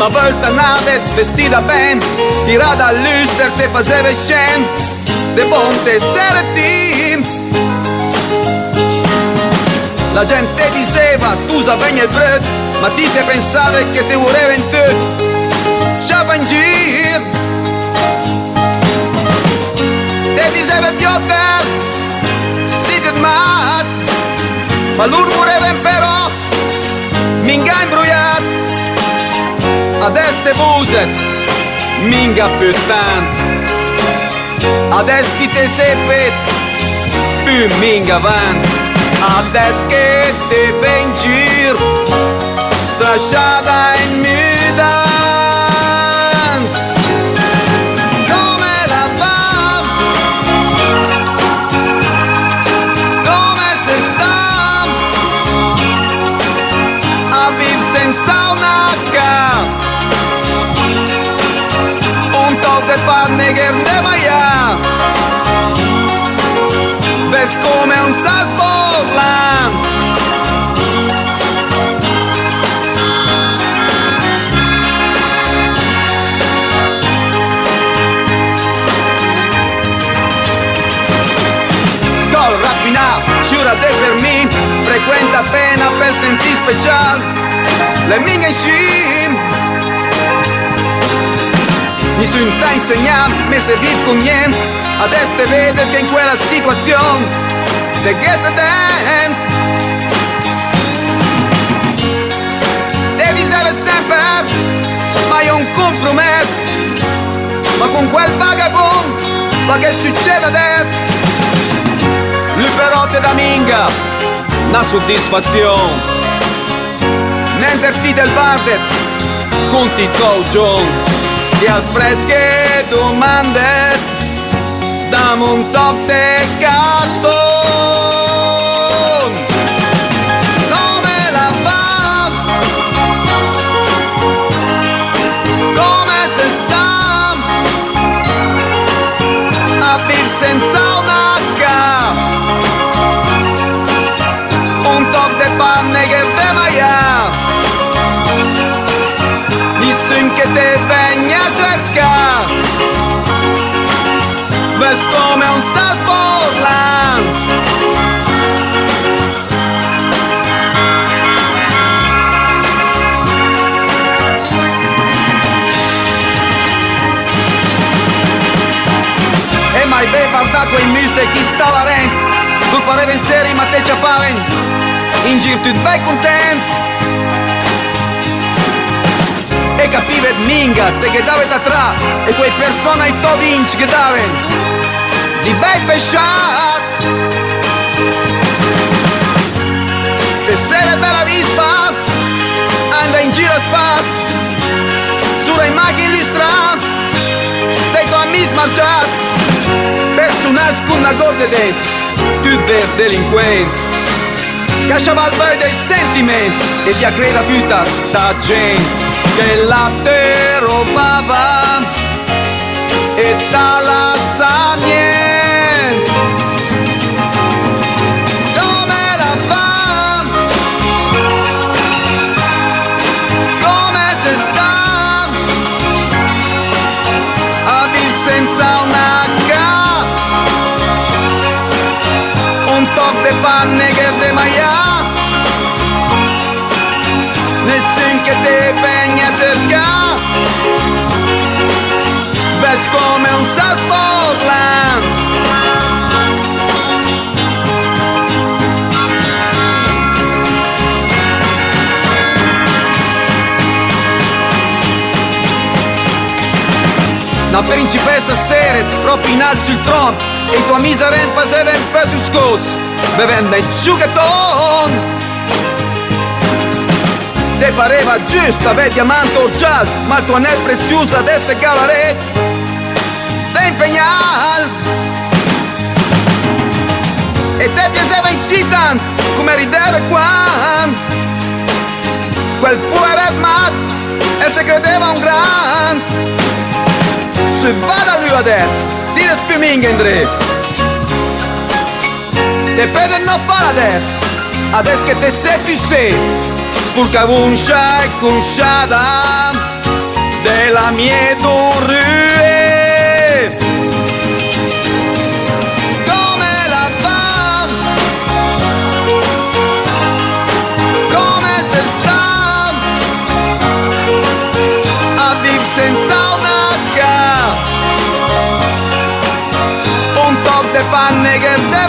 Una volta nave vestita ben, tirata all'Uster te faceva scen, de ponte seretti. La gente diceva tu sapevi il brut, ma ti te pensava che ti voleva in tutto. Sciapa in giro, te diceva Piotr, siete mat, ma loro volevano però minga imbrugliato. Adesso te buset, minga puttana. Adesso ti te sei fet, più minga avanti. Adesso che te vai in giro, strasciata in muda. Panne che ne maia, ves come un sasborlan. Scol raffinato, giura te per me, frequenta appena per sentire special le mie sci. Mi sono insegnato, mi servir con niente. Adesso te vede che in quella situazione te che se den. Te diceva sempre, ma è un compromesso. Ma con quel vagabondo, ma che succede adesso? Lui però te da minga, una soddisfazione. Mentre ti del bardet, conti coglione. E al fresco che domande dammi un tocco di cartone. Come la fa? Come se sta a vivere senza una H? Un tocco di panne che te maia, nessuno che te venga a cercare. Ves come un sasborlan. E mai be guarda quei miste chi stava rent. Tu pareva in serie ma te ciapaven. In giro tu bei contento. E capive minga, te che dave da tra. E quei persone ai to vinci che dave di bei pesciat. E se le bella vispa anda in giro a spas sulle macchine li stran dei tuoi amici marcias. Personaggi con una goccia dentro, tu ver delinquente. Cacciava al bel dei sentimenti e ti accreda tutta sta gente che la te robava e te la sa niente. Come la fa? Come se sta a vivere senza una H? Un tocco di panne che de maia, nessuno che te venga a cercare. Ves come un sasborlan. Una principessa sera proprio in alto sul trono e tua miseria faceva un po' più scosso bevendo il sugaton. Te pareva giusto avere diamante o giallo, ma il tuo anello prezioso adesso è cavaret te impegnal. E te piaceva in sitan come rideva quando quel pueret mat e se credeva un gran. Se vada lui adesso, ti spiuminga in dre. Te pedo non fa adesso che te sei più sei. Spurca un shai con shada della mia rue. Come la fa? Come se sta a vivere senza una ca? Un top de panne che de